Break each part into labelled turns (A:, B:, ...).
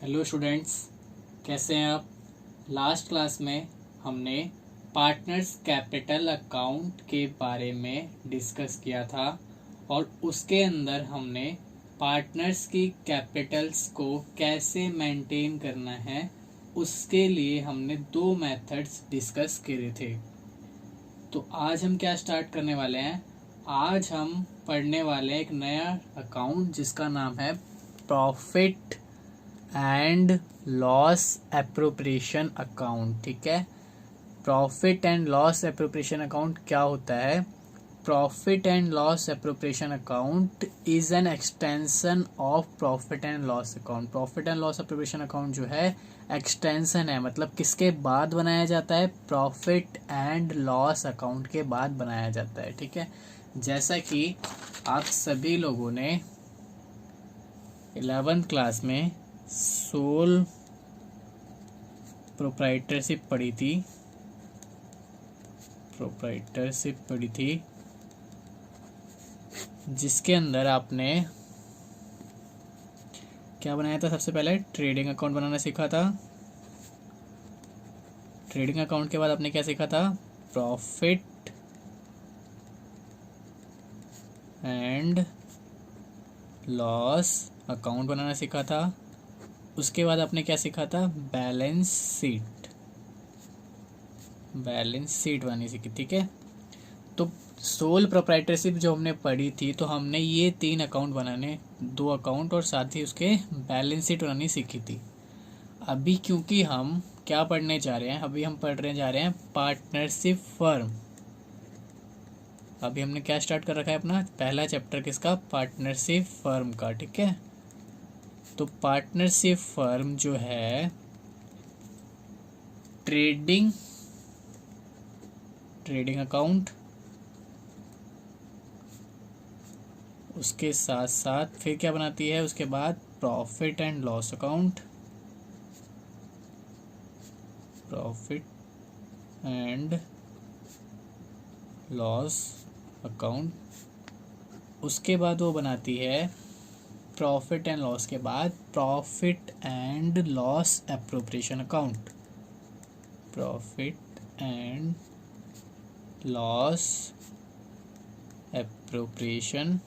A: Hello students, कैसे हैं आप। लास्ट क्लास में हमने पार्टनर्स कैपिटल अकाउंट के बारे में डिस्कस किया था और उसके अंदर हमने पार्टनर्स की कैपिटल्स को कैसे मेंटेन करना है उसके लिए हमने दो मेथड्स डिस्कस किए थे। तो आज हम क्या स्टार्ट करने वाले हैं। आज हम पढ़ने वाले हैं एक नया अकाउंट जिसका नाम है profit and loss appropriation account. ठीक है, profit and loss appropriation account क्या होता है। Profit and loss appropriation account is an extension of profit and loss account. Profit and loss appropriation account जो है एक्सटेंशन है, मतलब किसके बाद बनाया जाता है, प्रॉफिट एंड लॉस अकाउंट के बाद बनाया जाता है। ठीक है, जैसा कि आप सभी लोगों ने 11th क्लास में सोल प्रोप्राइटरशिप पढ़ी थी, जिसके अंदर आपने क्या बनाया था। सबसे पहले ट्रेडिंग अकाउंट बनाना सीखा था। ट्रेडिंग अकाउंट के बाद आपने क्या सीखा था, प्रॉफिट एंड लॉस अकाउंट बनाना सीखा था। उसके बाद आपने क्या सीखा था, बैलेंस शीट बनानी सीखी। ठीक है, तो सोल प्रोप्राइटरशिप जो हमने पढ़ी थी, तो हमने ये 3 अकाउंट बनाने, 2 अकाउंट और साथ ही उसके बैलेंस शीट बनानी सीखी थी। अभी क्योंकि हम क्या पढ़ने जा रहे हैं, अभी हम पढ़ने जा रहे हैं पार्टनरशिप फर्म। अभी हमने क्या स्टार्ट कर रखा है, अपना पहला चैप्टर किसका, पार्टनरशिप फर्म का। ठीक है, तो पार्टनरशिप फर्म जो है ट्रेडिंग अकाउंट, उसके साथ साथ फिर क्या बनाती है, उसके बाद प्रॉफिट एंड लॉस अकाउंट, उसके बाद वो बनाती है प्रॉफिट एंड लॉस के बाद profit and loss appropriation account, profit and loss appropriation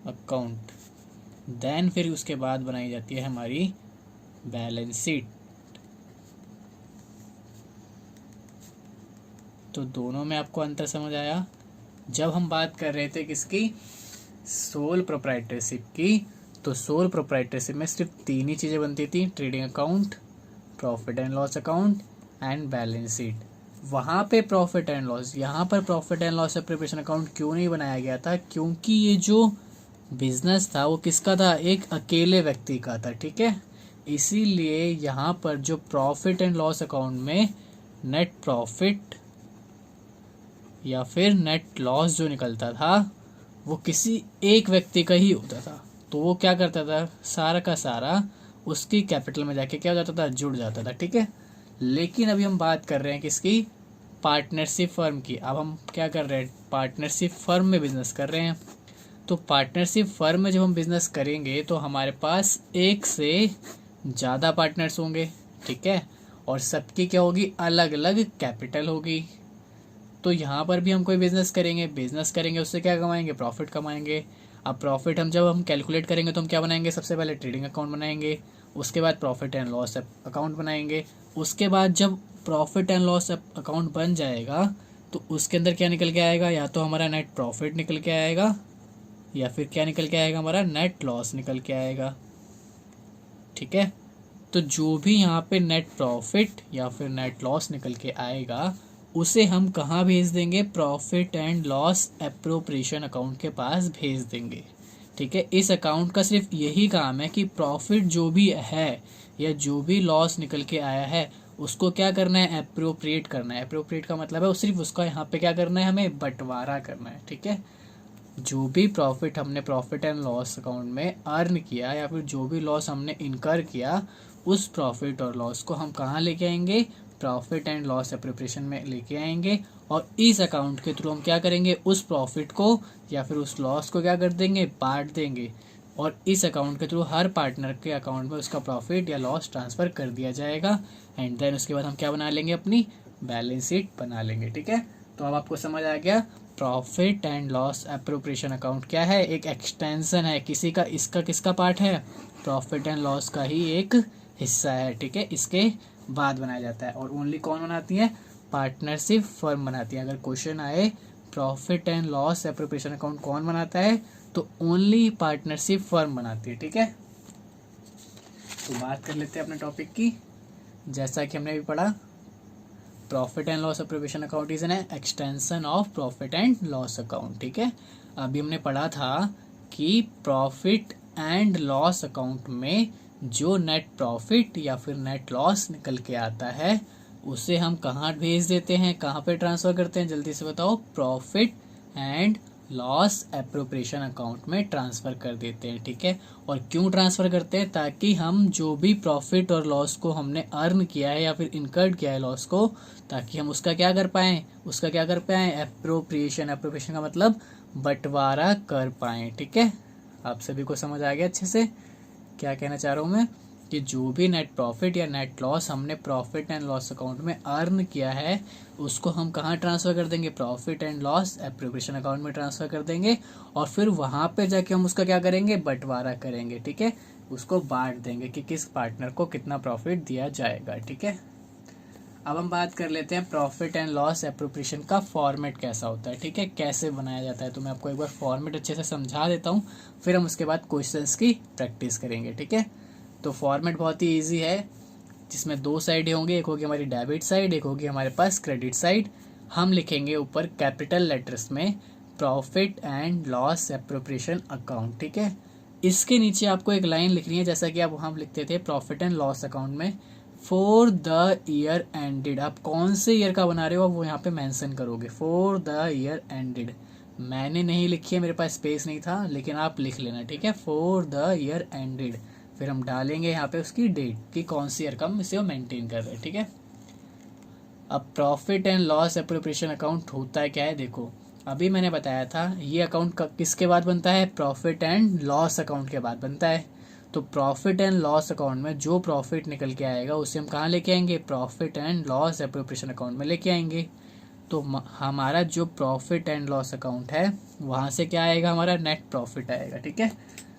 A: account. Then फिर उसके बाद बनाई जाती है हमारी बैलेंस शीट। तो दोनों में आपको अंतर समझ आया। जब हम बात कर रहे थे किसकी, सोल प्रोप्राइटरशिप की, तो सोल प्रोप्राइटरशिप में सिर्फ 3 ही चीज़ें बनती थी, trading account, profit and loss account and balance sheet. वहाँ पे प्रॉफिट एंड लॉस, यहाँ पर profit and loss appropriation account क्यों नहीं बनाया गया था, क्योंकि ये जो बिजनेस था वो किसका था, एक अकेले व्यक्ति का था। ठीक है, इसीलिए यहाँ पर जो प्रॉफिट एंड लॉस अकाउंट में नेट प्रॉफिट या फिर नेट लॉस जो निकलता था वो किसी एक व्यक्ति का ही होता था। तो वो क्या करता था, सारा का सारा उसकी कैपिटल में जाके क्या हो जाता था, जुड़ जाता था। ठीक है, लेकिन अभी हम बात कर रहे हैं किसकी, पार्टनरशिप फर्म की। अब हम क्या कर रहे हैं, पार्टनरशिप फर्म में बिजनेस कर रहे हैं। तो पार्टनरशिप फर्म में जब हम बिजनेस करेंगे तो हमारे पास एक से ज़्यादा पार्टनर्स होंगे। ठीक है, और सबकी क्या होगी, अलग अलग कैपिटल होगी। तो यहाँ पर भी हम कोई बिजनेस करेंगे उससे क्या कमाएंगे, प्रॉफिट कमाएंगे। अब प्रॉफिट जब हम कैलकुलेट करेंगे तो हम क्या बनाएंगे, सबसे पहले ट्रेडिंग अकाउंट बनाएंगे, उसके बाद प्रॉफिट एंड लॉस अकाउंट बनाएंगे। उसके बाद जब प्रॉफिट एंड लॉस अकाउंट बन जाएगा तो उसके अंदर क्या निकल के आएगा, या तो हमारा नेट प्रॉफिट निकल के आएगा या फिर क्या निकल के आएगा, हमारा नेट लॉस निकल के आएगा। ठीक है, तो जो भी यहाँ पे नेट प्रॉफिट या फिर नेट लॉस निकल के आएगा उसे हम कहाँ भेज देंगे, profit and loss appropriation account के पास भेज देंगे। ठीक है, इस अकाउंट का सिर्फ यही काम है कि प्रॉफिट जो भी है या जो भी लॉस निकल के आया है उसको क्या करना है, एप्रोप्रिएट करना है। एप्रोप्रिएट का मतलब है सिर्फ उसका यहाँ पे क्या करना है, हमें बंटवारा करना है। ठीक है, जो भी प्रॉफिट हमने प्रॉफिट एंड लॉस अकाउंट में अर्न किया या फिर जो भी लॉस हमने इनकर किया, उस प्रॉफिट और लॉस को हम कहाँ लेके आएंगे, प्रॉफिट एंड लॉस एप्रोप्रिएशन में लेके आएंगे और इस अकाउंट के थ्रू हम क्या करेंगे, उस प्रॉफिट को या फिर उस लॉस को क्या कर देंगे, बांट देंगे, और इस अकाउंट के थ्रू हर पार्टनर के अकाउंट में उसका प्रॉफिट या लॉस ट्रांसफ़र कर दिया जाएगा। एंड देन उसके बाद हम क्या बना लेंगे, अपनी बैलेंस शीट बना लेंगे। ठीक है, तो अब आपको समझ आ गया profit and loss appropriation account क्या है, एक एक्सटेंशन है किसी का, इसका किसका पार्ट है, प्रॉफिट एंड लॉस का ही एक हिस्सा है। ठीक है, इसके बाद बनाया जाता है, और ओनली कौन बनाती है, पार्टनरशिप फर्म बनाती है। अगर क्वेश्चन आए profit and loss appropriation account कौन बनाता है, तो ओनली पार्टनरशिप फर्म बनाती है। ठीक है, तो बात कर लेते हैं अपने टॉपिक की। जैसा कि हमने भी पढ़ा, profit and loss appropriation account is an extension of profit and loss account. ठीक है, अभी हमने पढ़ा था कि प्रॉफिट एंड लॉस अकाउंट में जो नेट प्रॉफिट या फिर नेट लॉस निकल के आता है उसे हम कहाँ भेज देते हैं, कहाँ पे ट्रांसफर करते हैं, जल्दी से बताओ, profit and loss appropriation account में ट्रांसफ़र कर देते हैं। ठीक है, और क्यों ट्रांसफ़र करते हैं, ताकि हम जो भी प्रॉफिट और लॉस को हमने अर्न किया है या फिर इनकर्ड किया है लॉस को, ताकि हम उसका क्या कर पाएँ, एप्रोप्रिएशन का मतलब बंटवारा कर पाएँ। ठीक है, आप सभी को समझ आ गया अच्छे से क्या कहना चाह रहा हूँ मैं, कि जो भी नेट प्रॉफिट या नेट लॉस हमने प्रॉफिट एंड लॉस अकाउंट में अर्न किया है उसको हम कहाँ ट्रांसफ़र कर देंगे, profit and loss appropriation account में ट्रांसफ़र कर देंगे, और फिर वहाँ पे जाके हम उसका क्या करेंगे, बंटवारा करेंगे। ठीक है, उसको बांट देंगे कि किस पार्टनर को कितना प्रॉफिट दिया जाएगा। ठीक है, अब हम बात कर लेते हैं प्रॉफिट एंड लॉस एप्रोप्रिएशन का फॉर्मेट कैसा होता है। ठीक है, कैसे बनाया जाता है, तो मैं आपको एक बार फॉर्मेट अच्छे से समझा देता हूँ, फिर हम उसके बाद क्वेश्चंस की प्रैक्टिस करेंगे। ठीक है, तो फॉर्मेट बहुत ही इजी है, जिसमें दो साइड होंगे, एक होगी हमारी डेबिट साइड, एक होगी हमारे पास क्रेडिट साइड। हम लिखेंगे ऊपर कैपिटल लेटर्स में profit and loss appropriation account. ठीक है, इसके नीचे आपको एक लाइन लिखनी है, जैसा कि आप हम लिखते थे प्रॉफिट एंड लॉस अकाउंट में फॉर द ईयर एंडेड। आप कौन से ईयर का बना रहे हो वो यहाँ पे मेंशन करोगे, फॉर द ईयर एंडेड। मैंने नहीं लिखी है, मेरे पास स्पेस नहीं था, लेकिन आप लिख लेना। ठीक है, फॉर द ईयर एंडेड, फिर हम डालेंगे यहाँ पे उसकी डेट कि कौन सी ईयर का हम इसे मेंटेन कर रहे हैं। ठीक है, अब profit and loss appropriation account होता है क्या है, देखो अभी मैंने बताया था ये अकाउंट किसके बाद बनता है, प्रॉफिट एंड लॉस अकाउंट के बाद बनता है। तो प्रॉफिट एंड लॉस अकाउंट में जो प्रॉफिट निकल के आएगा उसे हम कहाँ लेके आएंगे, profit and loss appropriation account में लेके आएंगे। तो हमारा जो प्रॉफिट एंड लॉस अकाउंट है वहाँ से क्या आएगा, हमारा नेट प्रॉफिट आएगा। ठीक है,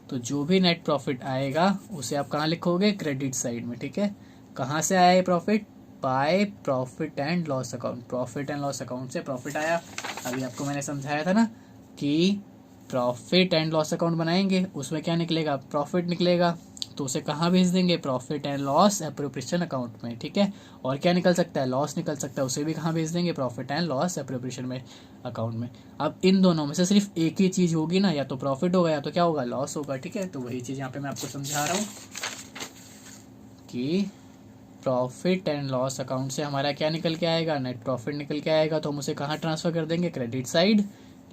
A: तो जो भी नेट प्रॉफिट आएगा उसे आप कहाँ लिखोगे, क्रेडिट साइड में। ठीक है, कहाँ से आया ये profit, by profit and loss account, profit and loss account से प्रॉफिट आया। अभी आपको मैंने समझाया था ना कि प्रॉफिट एंड लॉस अकाउंट बनाएंगे, उसमें क्या निकलेगा, प्रॉफिट निकलेगा, तो उसे कहाँ भेज देंगे, profit and loss appropriation account में। ठीक है, और क्या निकल सकता है, लॉस निकल सकता है, उसे भी कहाँ भेज देंगे, प्रॉफिट एंड लॉस एप्रोप्रिएशन में अकाउंट में। अब इन दोनों में से सिर्फ एक ही चीज़ होगी ना, या तो प्रॉफिट होगा या तो क्या होगा, लॉस होगा। ठीक है, तो वही चीज़ यहाँ पे मैं आपको समझा रहा हूँ कि प्रॉफिट एंड लॉस अकाउंट से हमारा क्या निकल के आएगा, नेट प्रॉफिट निकल के आएगा, तो हम उसे कहाँ ट्रांसफ़र कर देंगे, क्रेडिट साइड,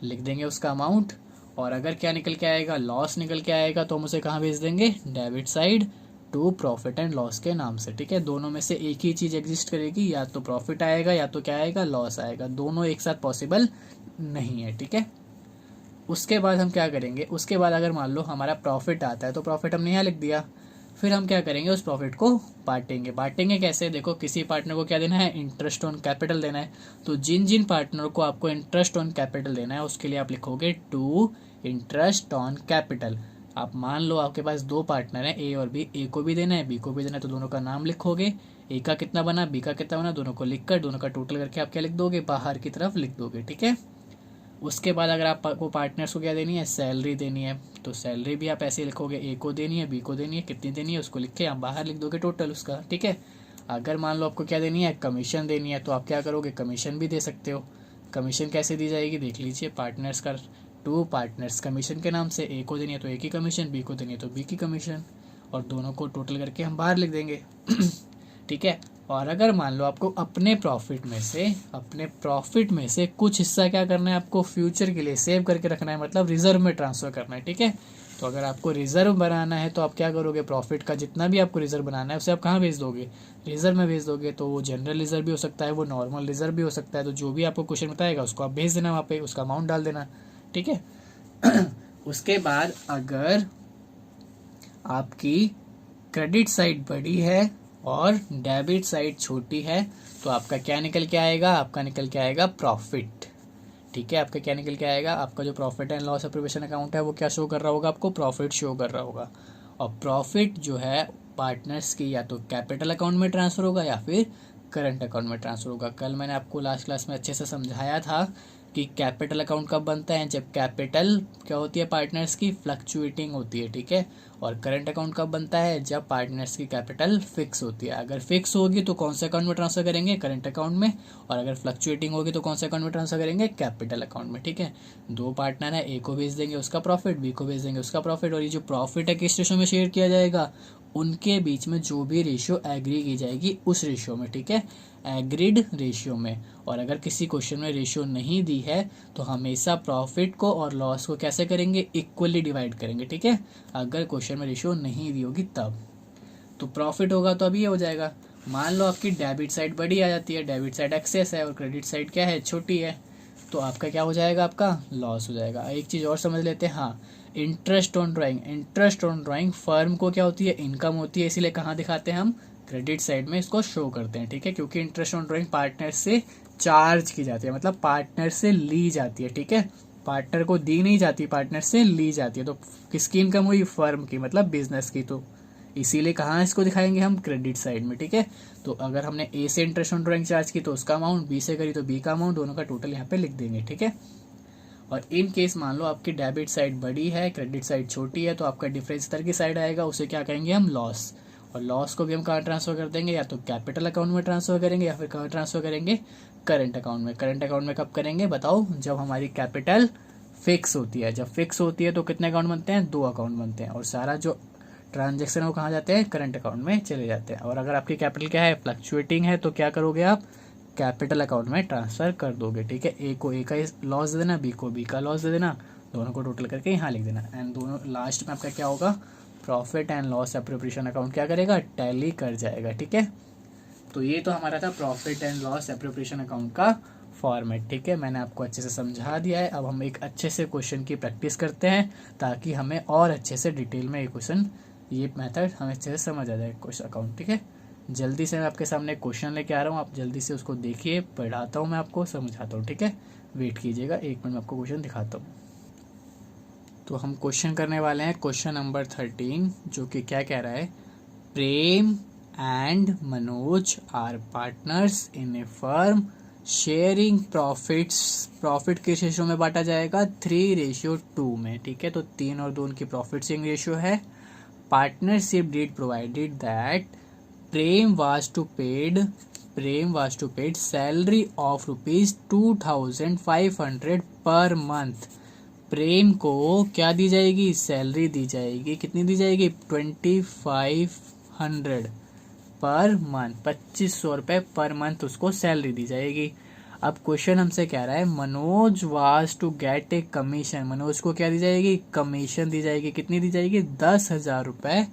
A: लिख देंगे उसका अमाउंट। और अगर क्या निकल के आएगा, लॉस निकल के आएगा, तो हम उसे कहाँ भेज देंगे, debit side to profit and loss के नाम से। ठीक है, दोनों में से एक ही चीज़ एग्जिस्ट करेगी, या तो प्रॉफिट आएगा या तो क्या आएगा, लॉस आएगा, दोनों एक साथ पॉसिबल नहीं है। ठीक है, उसके बाद हम क्या करेंगे, उसके बाद अगर मान लो हमारा प्रॉफिट आता है तो प्रॉफिट हमने यहाँ लिख दिया, फिर हम क्या करेंगे, उस प्रॉफिट को बांटेंगे। बांटेंगे कैसे, देखो किसी पार्टनर को क्या देना है, इंटरेस्ट ऑन कैपिटल देना है। तो जिन जिन पार्टनर को आपको इंटरेस्ट ऑन कैपिटल देना है उसके लिए आप लिखोगे टू इंटरेस्ट ऑन कैपिटल। आप मान लो आपके पास दो पार्टनर हैं, ए और बी, ए को भी देना है बी को भी देना है, तो दोनों का नाम लिखोगे, ए का कितना बना बी का कितना बना, दोनों को लिखकर दोनों का टोटल करके आप क्या लिख दोगे, बाहर की तरफ लिख दोगे। ठीक है, उसके बाद अगर आपको पार्टनर्स को क्या देनी है, सैलरी देनी है, तो सैलरी भी आप ऐसे लिखोगे, ए को देनी है बी को देनी है, कितनी देनी है उसको लिख के आप बाहर लिख दोगे टोटल उसका। ठीक है, अगर मान लो आपको क्या देनी है, कमीशन देनी है, तो आप क्या करोगे, कमीशन भी दे सकते हो। कमीशन कैसे दी जाएगी, देख लीजिए, पार्टनर्स का टू पार्टनर्स कमीशन के नाम से, ए को देनी है तो ए की कमीशन, बी को देनी है तो बी की कमीशन, और दोनों को टोटल करके हम बाहर लिख देंगे। ठीक है, और अगर मान लो आपको अपने प्रॉफिट में से कुछ हिस्सा क्या करना है, आपको फ्यूचर के लिए सेव करके रखना है, मतलब रिजर्व में ट्रांसफर करना है। ठीक है, तो अगर आपको रिजर्व बनाना है तो आप क्या करोगे, प्रॉफिट का जितना भी आपको रिजर्व बनाना है उसे आप कहाँ भेज दोगे, रिजर्व में भेज दोगे। तो वो जनरल रिजर्व भी हो सकता है, वो नॉर्मल रिजर्व भी हो सकता है। तो जो भी आपको क्वेश्चन बताएगा उसको आप भेज देना, वहाँ पे उसका अमाउंट डाल देना, ठीक है। उसके बाद अगर आपकी क्रेडिट साइड बड़ी है और डेबिट साइड छोटी है तो आपका क्या निकल के आएगा, आपका निकल के आएगा प्रॉफिट, ठीक है। आपका क्या निकल के आएगा, आपका जो profit and loss appropriation account है वो क्या शो कर रहा होगा, आपको प्रॉफिट शो कर रहा होगा। और प्रॉफिट जो है पार्टनर्स की या तो कैपिटल अकाउंट में ट्रांसफर होगा या फिर करंट अकाउंट में ट्रांसफर होगा। कल मैंने आपको लास्ट क्लास में अच्छे से समझाया था कि कैपिटल अकाउंट कब बनता है, जब कैपिटल क्या होती है पार्टनर्स की, फ्लक्चुएटिंग होती है, ठीक है। और करंट अकाउंट कब बनता है, जब पार्टनर्स की कैपिटल फिक्स होती है। अगर फिक्स होगी तो कौन से अकाउंट में ट्रांसफर करेंगे, करंट अकाउंट में, और अगर फ्लक्चुएटिंग होगी तो कौन से अकाउंट में ट्रांसफर करेंगे, कैपिटल अकाउंट में, ठीक है। दो पार्टनर है, ए को भेज देंगे उसका प्रॉफिट, बी को भेज देंगे उसका प्रॉफिट, और ये जो प्रॉफिट है किस रेशियो में शेयर किया जाएगा, उनके बीच में जो भी रेशियो एग्री की जाएगी उस रेशियो में, ठीक है, एग्रीड रेशियो में। और अगर किसी क्वेश्चन में रेशियो नहीं दी है तो हमेशा प्रॉफिट को और लॉस को कैसे करेंगे, इक्वली डिवाइड करेंगे, ठीक है। अगर क्वेश्चन में रेशियो नहीं दी होगी तब तो प्रॉफिट होगा तो अभी ये हो जाएगा। मान लो आपकी डेबिट साइड बड़ी आ जाती है, डेबिट साइड एक्सेस है और क्रेडिट साइड क्या है, छोटी है, तो आपका क्या हो जाएगा, आपका लॉस हो जाएगा। एक चीज़ और समझ लेते हैं, हाँ, interest on drawing, interest on drawing firm को क्या होती है, इनकम होती है, इसीलिए कहाँ दिखाते हैं हम, क्रेडिट साइड में इसको शो करते हैं, ठीक है। क्योंकि इंटरेस्ट ऑन ड्राइंग पार्टनर से चार्ज की जाती है, मतलब पार्टनर से ली जाती है, ठीक है। पार्टनर को दी नहीं जाती, पार्टनर से ली जाती है। तो किसकी इनकम हुई, फर्म की, मतलब बिजनेस की। तो इसीलिए कहाँ इसको दिखाएंगे हम, क्रेडिट साइड में, ठीक है। तो अगर हमने ए से इंटरेस्ट ऑन ड्राइंग चार्ज की तो उसका अमाउंट, बी से करी तो बी का अमाउंट, दोनों का टोटल यहाँ पे लिख देंगे, ठीक है। और इन केस मान लो आपकी डेबिट साइड बड़ी है, क्रेडिट साइड छोटी है, तो आपका डिफरेंस इधर की साइड आएगा, उसे क्या कहेंगे हम, लॉस। और लॉस को भी हम कहाँ ट्रांसफर कर देंगे, या तो कैपिटल अकाउंट में ट्रांसफर करेंगे या फिर कहाँ ट्रांसफर करेंगे, करंट अकाउंट में। करंट अकाउंट में कब करेंगे बताओ, जब हमारी कैपिटल फिक्स होती है। जब फिक्स होती है तो कितने अकाउंट बनते हैं, दो अकाउंट बनते हैं, और सारा जो ट्रांजेक्शन है वो कहाँ जाते हैं, करंट अकाउंट में चले जाते हैं। और अगर आपकी कैपिटल क्या है, फ्लक्चुएटिंग है, तो क्या करोगे आप, कैपिटल अकाउंट में ट्रांसफर कर दोगे, ठीक है। ए को ए का लॉस दे देना, बी को बी का लॉस दे देना, दोनों को टोटल करके यहाँ लिख देना। एंड दोनों लास्ट में आपका क्या होगा, profit and loss appropriation account क्या करेगा, टैली कर जाएगा, ठीक है। तो ये तो हमारा था profit and loss appropriation account का फॉर्मेट, ठीक है। मैंने आपको अच्छे से समझा दिया है। अब हम एक अच्छे से क्वेश्चन की प्रैक्टिस करते हैं ताकि हमें और अच्छे से डिटेल में ये क्वेश्चन, ये मेथड हमें अच्छे से समझ आ जाए क्वेश्चन अकाउंट, ठीक है। जल्दी से मैं आपके सामने क्वेश्चन लेके आ रहा हूँ, आप जल्दी से उसको देखिए, पढ़ाता हूँ मैं आपको, समझाता हूँ, ठीक है। वेट कीजिएगा, 1 मिनट में आपको क्वेश्चन दिखाता हूँ। तो हम क्वेश्चन करने वाले हैं क्वेश्चन नंबर 13, जो कि क्या कह रहा है, Prem and Manoj are partners in a firm sharing profits. Profit किस रेशियो में बांटा जाएगा, 3:2 में, ठीक है। तो 3 और 2 उनकी प्रॉफिट शेयरिंग रेशियो है। Partnership deed provided that Prem was to paid salary of ₹2,500 per month. प्रेम को क्या दी जाएगी, सैलरी दी जाएगी, कितनी दी जाएगी, 2500 पर मंथ, 2500 रुपये पर मंथ उसको सैलरी दी जाएगी। अब क्वेश्चन हमसे कह रहा है, Manoj was to get a commission. Manoj को क्या दी जाएगी, कमीशन दी जाएगी, कितनी दी जाएगी, 10,000 रुपये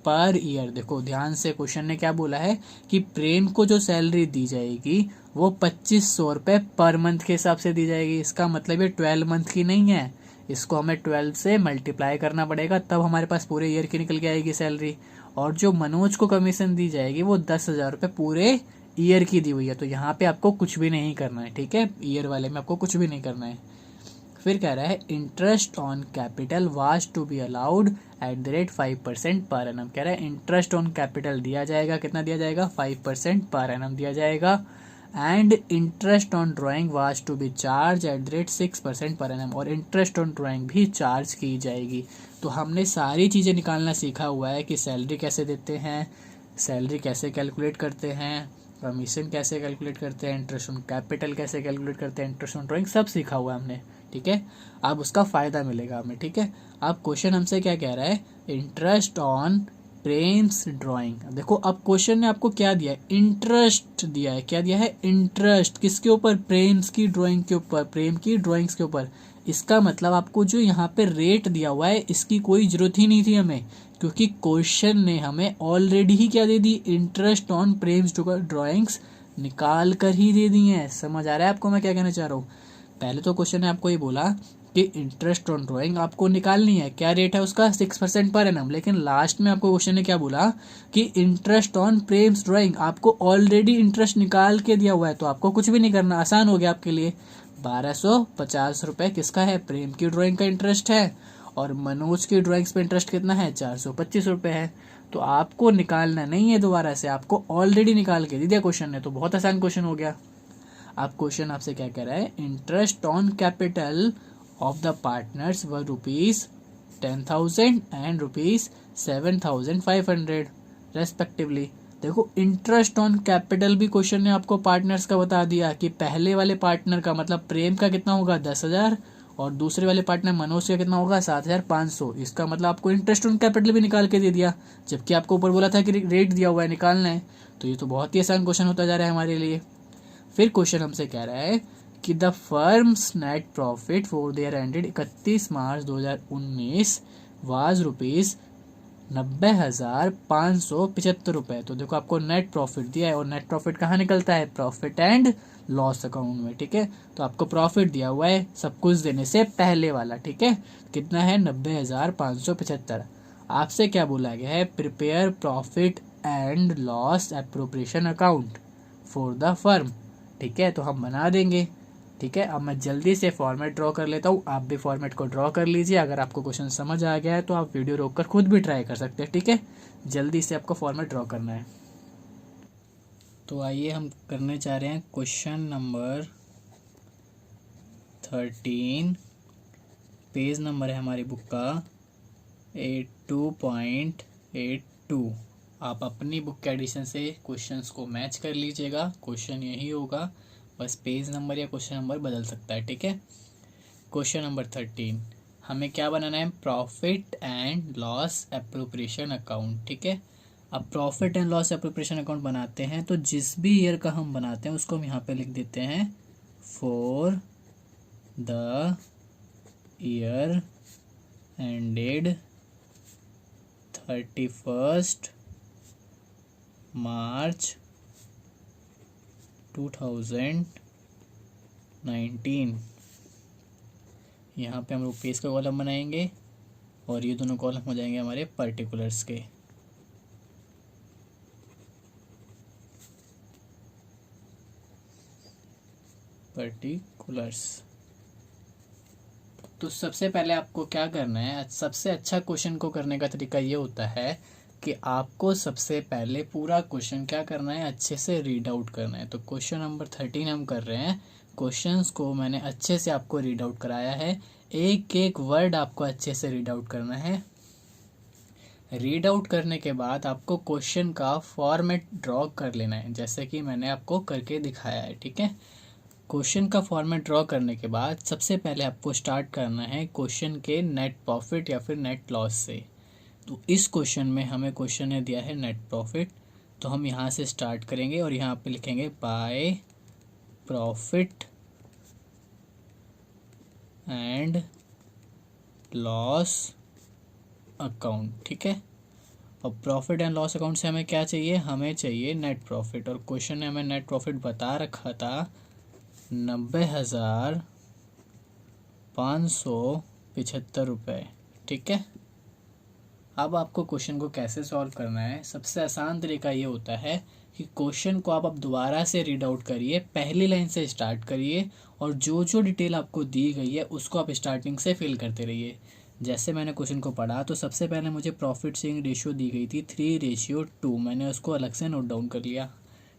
A: पर ईयर। देखो ध्यान से, क्वेश्चन ने क्या बोला है कि प्रेम को जो सैलरी दी जाएगी वो 2500 रुपये पर मंथ के हिसाब से दी जाएगी। इसका मतलब ये 12 मंथ की नहीं है, इसको हमें 12 से मल्टीप्लाई करना पड़ेगा, तब हमारे पास पूरे ईयर की निकल के आएगी सैलरी। और जो मनोज को कमीशन दी जाएगी वो 10,000 रुपये पूरे ईयर की दी हुई है। तो यहाँ पे आपको कुछ भी नहीं करना है, ठीक है, ईयर वाले में आपको कुछ भी नहीं करना है। फिर कह रहा है, interest on capital was to be allowed @ 5% per annum. कह रहा है इंटरेस्ट ऑन कैपिटल दिया जाएगा, कितना दिया जाएगा, 5% पर एनम दिया जाएगा। And interest on drawing was to be charged @ 6% per annum, और इंटरेस्ट ऑन ड्राइंग भी चार्ज की जाएगी। तो हमने सारी चीज़ें निकालना सीखा हुआ है कि सैलरी कैसे देते हैं, सैलरी कैसे कैलकुलेट करते हैं, कमीशन कैसे कैलकुलेट करते हैं, इंटरेस्ट ऑन कैपिटल कैसे कैलकुलेट करते हैं, इंटरेस्ट ऑन ड्राइंग, सब सीखा हुआ है हमने, ठीक है। अब उसका फ़ायदा मिलेगा हमें, ठीक है। अब क्वेश्चन हमसे क्या कह रहा है, इंटरेस्ट ऑन प्रेम्स ड्राइंग। देखो अब क्वेश्चन ने आपको क्या दिया है, इंटरेस्ट दिया है, क्या दिया है, इंटरेस्ट किसके ऊपर, प्रेम्स की ड्राइंग के ऊपर, प्रेम की ड्राइंग्स के ऊपर। इसका मतलब आपको जो यहाँ पे रेट दिया हुआ है इसकी कोई ज़रूरत ही नहीं थी हमें, क्योंकि क्वेश्चन ने हमें ऑलरेडी ही क्या दे दी, इंटरेस्ट ऑन प्रेम्स ड्राइंग्स निकाल कर ही दे दी हैं। समझ आ रहा है आपको मैं क्या कहना चाह रहा हूँ? पहले तो क्वेश्चन ने आपको ये बोला कि इंटरेस्ट ऑन ड्राइंग आपको निकालनी है, क्या रेट है उसका 6% पर एनम, लेकिन लास्ट में आपको क्वेश्चन ने क्या बोला कि इंटरेस्ट ऑन प्रेम्स ड्राइंग, आपको ऑलरेडी इंटरेस्ट निकाल के दिया हुआ है, तो आपको कुछ भी नहीं करना, आसान हो गया आपके लिए। 1250 रुपये किसका है, प्रेम की ड्राइंग का इंटरेस्ट है, और मनोज की ड्राइंग्स पे इंटरेस्ट कितना है, 425 रुपये है। तो आपको निकालना नहीं है दोबारा से, आपको ऑलरेडी निकाल के दे दिया क्वेश्चन ने, तो बहुत आसान क्वेश्चन हो गया। अब क्वेश्चन आपसे क्या कह रहा है, interest on capital of the partners व ₹10,000 एंड ₹7,500 रेस्पेक्टिवली। देखो इंटरेस्ट ऑन कैपिटल भी क्वेश्चन ने आपको पार्टनर्स का बता दिया कि पहले वाले पार्टनर का मतलब प्रेम का कितना होगा 10,000 और दूसरे वाले पार्टनर मनोज का कितना होगा 7,500। इसका मतलब आपको इंटरेस्ट ऑन कैपिटल भी निकाल के दे दिया, जबकि आपको ऊपर बोला था कि रेट दिया हुआ है निकालना है। तो ये तो बहुत ही आसान क्वेश्चन होता जा रहा है हमारे लिए। फिर क्वेश्चन हमसे कह रहा है कि the firms net profit for the year ended 31 March 2019 was ₹90,575 रुपये। तो देखो आपको नेट प्रॉफिट दिया है, और नेट प्रॉफिट कहाँ निकलता है, प्रॉफिट एंड लॉस अकाउंट में, ठीक है। तो आपको प्रॉफिट दिया हुआ है सब कुछ देने से पहले वाला, ठीक है, कितना है 90,575। आपसे क्या बोला गया है, prepare profit and loss appropriation account for the firm, ठीक है। तो हम बना देंगे, ठीक है। अब मैं जल्दी से फॉर्मेट ड्रॉ कर लेता हूँ, आप भी फॉर्मेट को ड्रॉ कर लीजिए। अगर आपको क्वेश्चन समझ आ गया है तो आप वीडियो रोककर खुद भी ट्राई कर सकते हैं, ठीक है। जल्दी से आपको फॉर्मेट ड्रॉ करना है। तो आइए हम करने जा रहे हैं क्वेश्चन नंबर 13, पेज नंबर है हमारी बुक का 82.82। आप अपनी बुक के एडिशन से क्वेश्चंस को मैच कर लीजिएगा, क्वेश्चन यही होगा, बस पेज नंबर या क्वेश्चन नंबर बदल सकता है, ठीक है। क्वेश्चन नंबर 13 हमें क्या बनाना है, profit and loss appropriation account, ठीक है। अब profit and loss appropriation account बनाते हैं तो जिस भी ईयर का हम बनाते हैं उसको हम यहाँ पे लिख देते हैं फॉर द ईयर एंडेड 31 मार्च 2019। यहाँ पे हम रुपीज़ का कॉलम बनाएंगे और ये दोनों कॉलम हो जाएंगे हमारे पर्टिकुलर्स के। तो सबसे पहले आपको क्या करना है, सबसे अच्छा क्वेश्चन को करने का तरीका ये होता है कि आपको सबसे पहले पूरा क्वेश्चन क्या करना है, अच्छे से रीड आउट करना है। तो क्वेश्चन नंबर 13 हम कर रहे हैं, क्वेश्चंस को मैंने अच्छे से आपको रीड आउट कराया है, एक एक वर्ड आपको अच्छे से रीड आउट करना है। रीड आउट करने के बाद आपको क्वेश्चन का फॉर्मेट ड्रॉ कर लेना है, जैसे कि मैंने आपको करके दिखाया है, ठीक है। क्वेश्चन का फॉर्मेट ड्रॉ करने के बाद सबसे पहले आपको स्टार्ट करना है क्वेश्चन के नेट प्रॉफिट या फिर नेट लॉस से। तो इस क्वेश्चन में हमें क्वेश्चन ने दिया है नेट प्रॉफिट, तो हम यहाँ से स्टार्ट करेंगे और यहाँ पे लिखेंगे by profit and loss account, ठीक है। और प्रॉफिट एंड लॉस अकाउंट से हमें क्या चाहिए, हमें चाहिए नेट प्रॉफिट, और क्वेश्चन ने हमें नेट प्रॉफिट बता रखा था 90,575 रुपये, ठीक है। अब आपको क्वेश्चन को कैसे सॉल्व करना है, सबसे आसान तरीका ये होता है कि क्वेश्चन को आप अब दोबारा से रीड आउट करिए, पहली लाइन से स्टार्ट करिए और जो जो डिटेल आपको दी गई है उसको आप स्टार्टिंग से फिल करते रहिए। जैसे मैंने क्वेश्चन को पढ़ा तो सबसे पहले मुझे प्रॉफिट शेयरिंग रेशियो दी गई थी 3:2, मैंने उसको अलग से नोट डाउन कर लिया,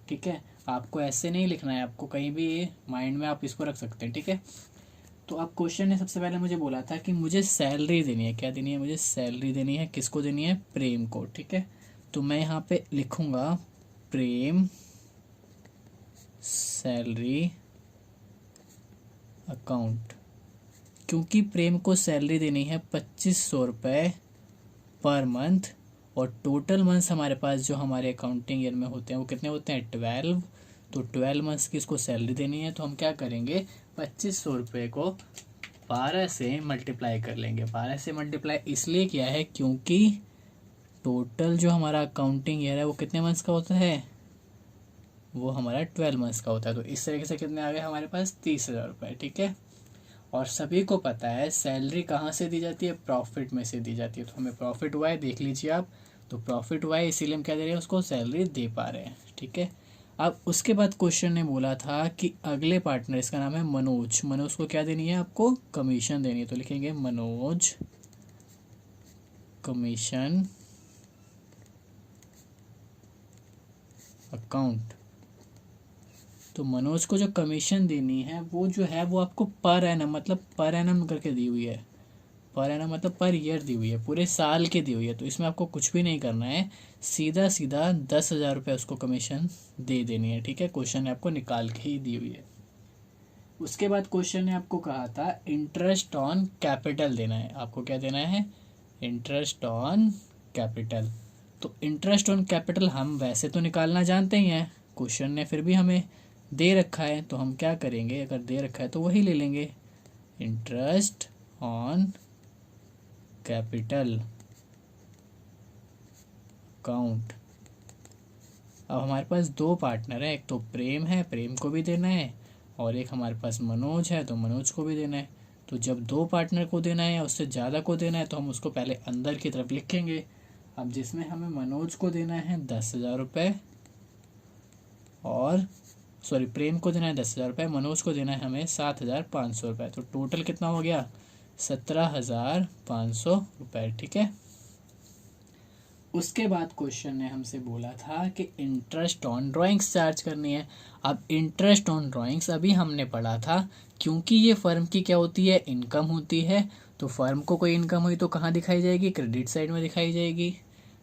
A: ठीक है। आपको ऐसे नहीं लिखना है, आपको कहीं भी माइंड में आप इसको रख सकते हैं, ठीक है। तो अब क्वेश्चन ने सबसे पहले मुझे बोला था कि मुझे सैलरी देनी है, क्या देनी है, मुझे सैलरी देनी है, किसको देनी है, प्रेम को, ठीक है। तो मैं यहाँ पे लिखूँगा प्रेम सैलरी अकाउंट, क्योंकि प्रेम को सैलरी देनी है 2500 रुपये पर मंथ, और टोटल मंथ्स हमारे पास जो हमारे अकाउंटिंग ईयर में होते हैं वो कितने होते हैं 12। तो 12 मंथ्स की इसको सैलरी देनी है, तो हम क्या करेंगे 2500 रुपये को 12 से मल्टीप्लाई कर लेंगे। 12 से मल्टीप्लाई इसलिए किया है क्योंकि टोटल जो हमारा अकाउंटिंग ईयर है वो कितने मंथ्स का होता है, वो हमारा 12 मंथ्स का होता है। तो इस तरीके से कितने आ गए हमारे पास, 30,000 रुपये। ठीक है, और सभी को पता है सैलरी कहाँ से दी जाती है, प्रॉफिट में से दी जाती है। तो हमें प्रॉफिट हुआ है, देख लीजिए आप, तो प्रॉफिट हुआ है इसीलिए हम क्या दे रहे हैं, उसको सैलरी दे पा रहे हैं। ठीक है, अब उसके बाद क्वेश्चन ने बोला था कि अगले पार्टनर, इसका नाम है मनोज, मनोज को क्या देनी है, आपको कमीशन देनी है। तो लिखेंगे मनोज कमीशन अकाउंट। तो मनोज को जो कमीशन देनी है वो जो है वो आपको पर एनम, मतलब पर एनम करके दी हुई है। पर एनम मतलब पर ईयर दी हुई है, पूरे साल की दी हुई है। तो इसमें आपको कुछ भी नहीं करना है, सीधा सीधा 10,000 रुपये उसको कमीशन दे देनी है। ठीक है, क्वेश्चन ने आपको निकाल के ही दी हुई है। उसके बाद क्वेश्चन ने आपको कहा था इंटरेस्ट ऑन कैपिटल देना है। आपको क्या देना है, इंटरेस्ट ऑन कैपिटल। तो इंटरेस्ट ऑन कैपिटल हम वैसे तो निकालना जानते ही हैं, क्वेश्चन ने फिर भी हमें दे रखा है तो हम क्या करेंगे, अगर दे रखा है तो वही ले लेंगे, इंटरेस्ट ऑन कैपिटल अकाउंट। अब हमारे पास दो पार्टनर है, एक तो प्रेम है, प्रेम को भी देना है, और एक हमारे पास मनोज है, तो मनोज को भी देना है। तो जब दो पार्टनर को देना है या उससे ज़्यादा को देना है तो हम उसको पहले अंदर की तरफ लिखेंगे। अब जिसमें हमें मनोज को देना है 10,000 रुपये, और सॉरी प्रेम को देना है 10,000 रुपये, मनोज को देना है हमें 7,500 रुपये। तो टोटल कितना हो गया, 17,500 रुपये। ठीक है, उसके बाद क्वेश्चन ने हमसे बोला था कि इंटरेस्ट ऑन ड्राइंग्स चार्ज करनी है। अब इंटरेस्ट ऑन ड्राइंग्स अभी हमने पढ़ा था, क्योंकि ये फर्म की क्या होती है, इनकम होती है। तो फर्म को कोई इनकम हुई तो कहाँ दिखाई जाएगी, क्रेडिट साइड में दिखाई जाएगी।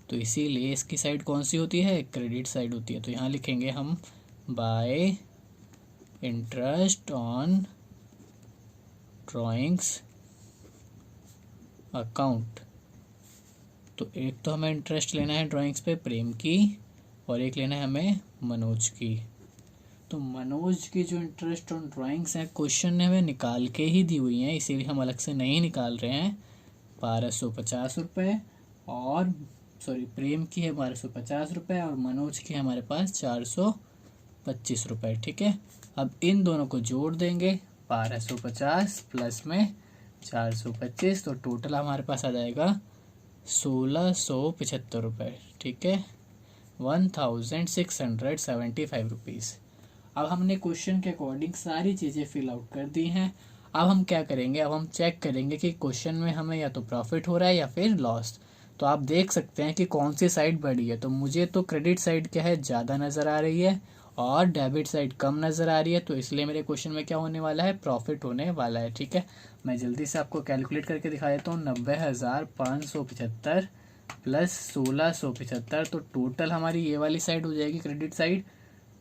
A: तो इसीलिए इसकी साइड कौन सी होती है, क्रेडिट साइड होती है। तो यहाँ लिखेंगे हम bye interest on drawings account. तो एक तो हमें इंटरेस्ट लेना है ड्राइंग्स पे प्रेम की, और एक लेना है हमें मनोज की। तो मनोज की जो इंटरेस्ट ऑन ड्राइंग्स है क्वेश्चन ने हमें निकाल के ही दी हुई हैं, इसीलिए हम अलग से नहीं निकाल रहे हैं। 1250 रुपये, और सॉरी प्रेम की है 1250 रुपये, और मनोज की है हमारे पास 425 रुपये। ठीक है, अब इन दोनों को जोड़ देंगे, 1250 प्लस में 425, तो टोटल हमारे पास आ जाएगा 1,675 रुपये। ठीक है, 1,675 रुपीज़। अब हमने क्वेश्चन के अकॉर्डिंग सारी चीज़ें फिल आउट कर दी हैं। अब हम क्या करेंगे, अब हम चेक करेंगे कि क्वेश्चन में हमें या तो प्रॉफिट हो रहा है या फिर लॉस। तो आप देख सकते हैं कि कौन सी साइड बढ़ी है। तो मुझे तो क्रेडिट साइड क्या है, ज़्यादा नज़र आ रही है, और डेबिट साइड कम नज़र आ रही है। तो इसलिए मेरे क्वेश्चन में क्या होने वाला है, प्रॉफिट होने वाला है। ठीक है, मैं जल्दी से आपको कैलकुलेट करके दिखा देता हूँ। 90,575 प्लस 1,675, तो टोटल हमारी ये वाली साइड हो जाएगी क्रेडिट साइड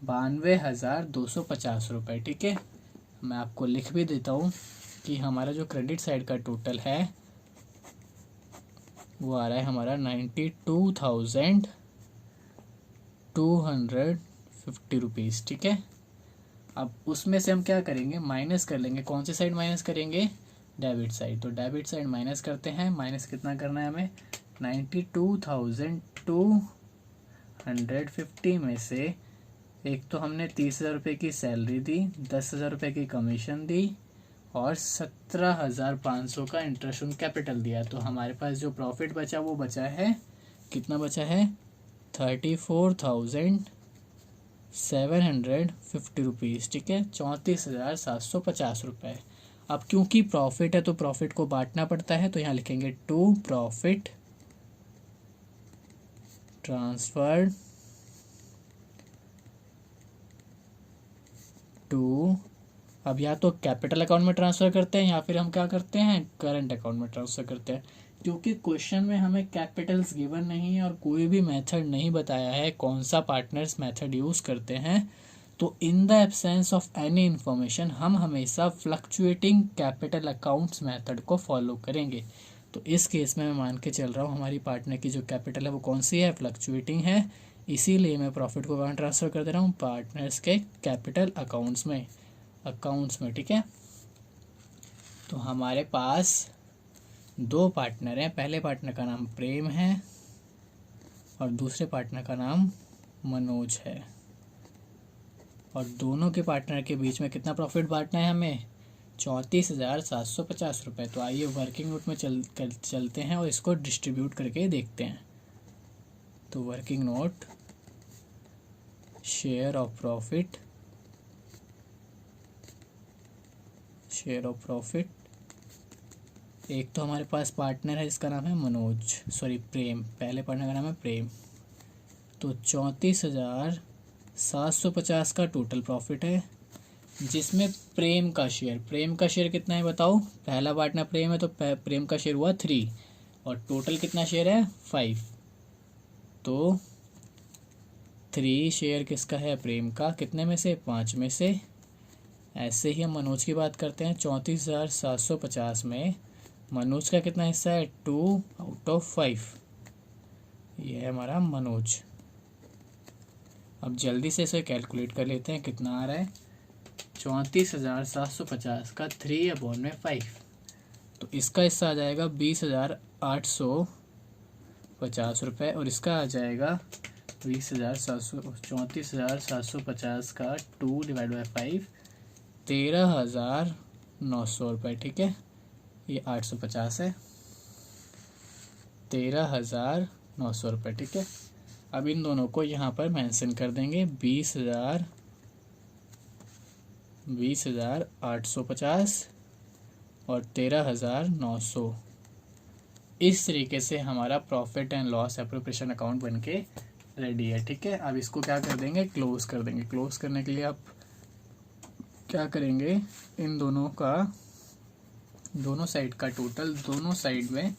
A: 92,250 रुपये। ठीक है, मैं आपको लिख भी देता हूँ कि हमारा जो क्रेडिट साइड का टोटल है वो आ रहा है हमारा 92,250 रुपीज़। ठीक है, अब उसमें से हम क्या करेंगे, माइनस कर लेंगे। कौन सी साइड माइनस करेंगे, डेबिट साइड। तो डेबिट साइड माइनस करते हैं, माइनस कितना करना है हमें, 92,250 में से एक तो हमने 30,000 रुपये की सैलरी दी, 10,000 रुपये की कमीशन दी, और 17,500 का इंटरेस्ट ऑन कैपिटल दिया। तो हमारे पास जो प्रॉफिट बचा वो बचा है, कितना बचा है, 34,750 रुपीज़। ठीक है, 34,750 रुपये। अब क्योंकि प्रॉफिट है तो प्रॉफिट को बांटना पड़ता है, तो यहाँ लिखेंगे टू प्रॉफिट ट्रांसफर्ड टू, अब या तो कैपिटल अकाउंट में ट्रांसफ़र करते हैं या फिर हम क्या करते हैं, करंट अकाउंट में ट्रांसफ़र करते हैं। क्योंकि क्वेश्चन में हमें कैपिटल्स गिवन नहीं है और कोई भी मेथड नहीं बताया है कौन सा पार्टनर्स मेथड यूज़ करते हैं, तो in the absence of any information हम हमेशा फ्लक्चुएटिंग कैपिटल अकाउंट्स मेथड को फॉलो करेंगे। तो इस केस में मैं मान के चल रहा हूँ हमारी पार्टनर की जो कैपिटल है वो कौन सी है, फ्लक्चुएटिंग है, इसीलिए मैं प्रॉफिट को कहाँ ट्रांसफ़र कर दे रहा हूँ, पार्टनर्स के कैपिटल अकाउंट्स में। ठीक है, तो हमारे पास 2 पार्टनर हैं। पहले पार्टनर का नाम प्रेम है और दूसरे पार्टनर का नाम मनोज है, और दोनों के पार्टनर के बीच में कितना प्रॉफिट बांटना है हमें? 34,750 रुपये। तो आइए वर्किंग नोट में चलते हैं और इसको डिस्ट्रीब्यूट करके देखते हैं। तो working note, share of profit, एक तो हमारे पास पार्टनर है जिसका नाम है मनोज, प्रेम, पहले पार्टनर का नाम है प्रेम। तो 34,750 का टोटल प्रॉफिट है, जिसमें प्रेम का शेयर कितना है बताओ? पहला पार्टनर प्रेम है तो प्रेम का शेयर हुआ 3 और टोटल कितना शेयर है? 5। तो 3 शेयर किसका है? प्रेम का। कितने में से? 5 में से। ऐसे ही हम मनोज की बात करते हैं। 34,750 में मनोज का कितना हिस्सा है? 2 आउट ऑफ 5। ये है हमारा मनोज। अब जल्दी से इसे कैलकुलेट कर लेते हैं कितना आ रहा है। 34,750 का 3/5, तो इसका हिस्सा आ जाएगा 20,850 रुपये, और इसका आ जाएगा 34,750 का 2/5 13,900 रुपये। ठीक है, ये 850 है, 13,900 रुपये। ठीक है, अब इन दोनों को यहाँ पर मेंशन कर देंगे। 20,850 और 13,900। इस तरीके से हमारा profit and loss appropriation account बनके रेडी है। ठीक है, अब इसको क्या कर देंगे? क्लोज कर देंगे। क्लोज करने के लिए आप क्या करेंगे? इन दोनों साइड का टोटल दोनों साइड में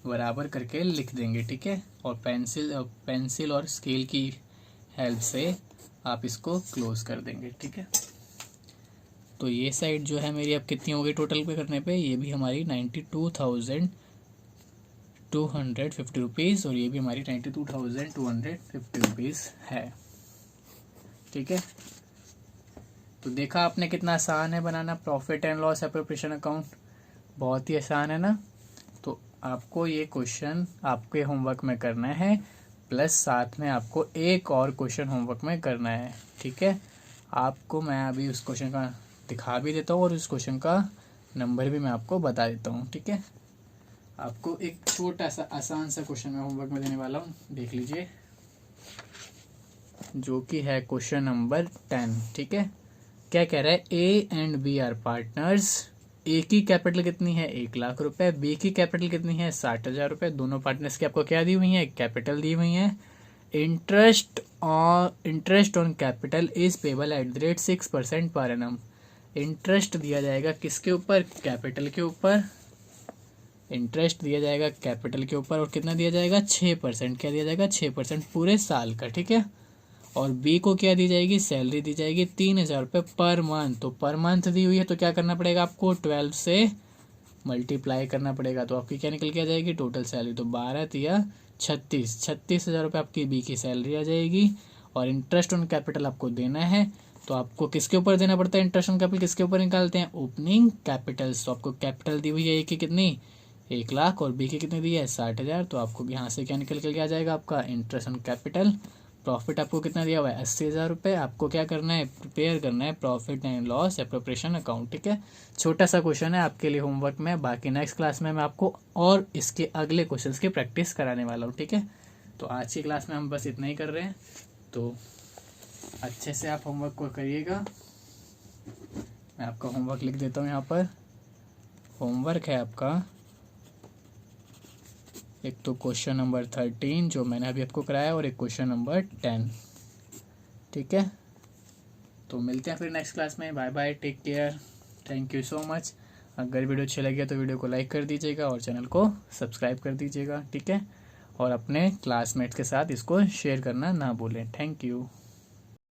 A: बराबर करके लिख देंगे। ठीक है, और पेंसिल और स्केल की हेल्प से आप इसको क्लोज कर देंगे। ठीक है, तो ये साइड जो है मेरी अब कितनी होगी टोटल पे करने पे? ये भी हमारी 92,250 रुपीज़, और ये भी हमारी 92,250 रुपीज़ है। ठीक है, तो देखा आपने कितना आसान है बनाना profit and loss appropriation account. बहुत ही आसान है ना? तो आपको ये क्वेश्चन आपके होमवर्क में करना है, प्लस साथ में आपको एक और क्वेश्चन होमवर्क में करना है। ठीक है, आपको मैं अभी उस क्वेश्चन का दिखा भी देता हूँ और उस क्वेश्चन का नंबर भी मैं आपको बता देता हूँ। ठीक है, आपको एक छोटा सा आसान सा क्वेश्चन मैं होमवर्क में देने वाला हूँ, देख लीजिए, जो कि है क्वेश्चन नंबर 10। ठीक है, क्या कह रहा है? A and B are partners. A की कैपिटल कितनी है? 1,00,000 रुपए। बी की कैपिटल कितनी है? 60,000 रुपए। दोनों पार्टनर्स की आपको क्या दी हुई है? कैपिटल दी हुई है। Interest on capital is payable at the rate 6% per annum. Interest दिया जाएगा किसके ऊपर? कैपिटल के ऊपर। इंटरेस्ट दिया जाएगा कैपिटल के ऊपर, और कितना दिया जाएगा? 6%। क्या दिया जाएगा? 6% पूरे साल का। ठीक है, और बी को क्या दी जाएगी? सैलरी दी जाएगी 3,000 रुपये पर मंथ। तो पर मंथ दी हुई है तो क्या करना पड़ेगा आपको? 12 से मल्टीप्लाई करना पड़ेगा, तो आपकी क्या निकल के आ जाएगी टोटल सैलरी? तो 12 या 36,000 रुपये आपकी बी की सैलरी आ जाएगी। और इंटरेस्ट ऑन कैपिटल आपको देना है, तो आपको किसके ऊपर देना पड़ता है? इंटरेस्ट ऑन कैपिटल किसके ऊपर निकालते हैं? Opening capital. तो आपको कैपिटल दी हुई है ए की कितनी? 1,00,000, और बी की कितनी दी है? 60,000। तो आपको यहाँ से क्या निकल के आ जाएगा? आपका इंटरेस्ट ऑन कैपिटल। प्रॉफिट आपको कितना दिया हुआ है? 80,000 रुपये। आपको क्या करना है? प्रिपेयर करना है profit and loss appropriation account. ठीक है, छोटा सा क्वेश्चन है आपके लिए होमवर्क में। बाकी नेक्स्ट क्लास में मैं आपको और इसके अगले क्वेश्चंस की प्रैक्टिस कराने वाला हूँ। ठीक है, तो आज की क्लास में हम बस इतना ही कर रहे हैं, तो अच्छे से आप होमवर्क को करिएगा। मैं आपका होमवर्क लिख देता हूँ यहाँ पर। होमवर्क है आपका एक तो क्वेश्चन नंबर 13 जो मैंने अभी आपको कराया, और एक क्वेश्चन नंबर 10। ठीक है, तो मिलते हैं फिर नेक्स्ट क्लास में। Bye bye, take care, thank you so much. अगर वीडियो अच्छा लगे तो वीडियो को लाइक कर दीजिएगा और चैनल को सब्सक्राइब कर दीजिएगा। ठीक है, और अपने क्लासमेट्स के साथ इसको शेयर करना ना भूलें। Thank you.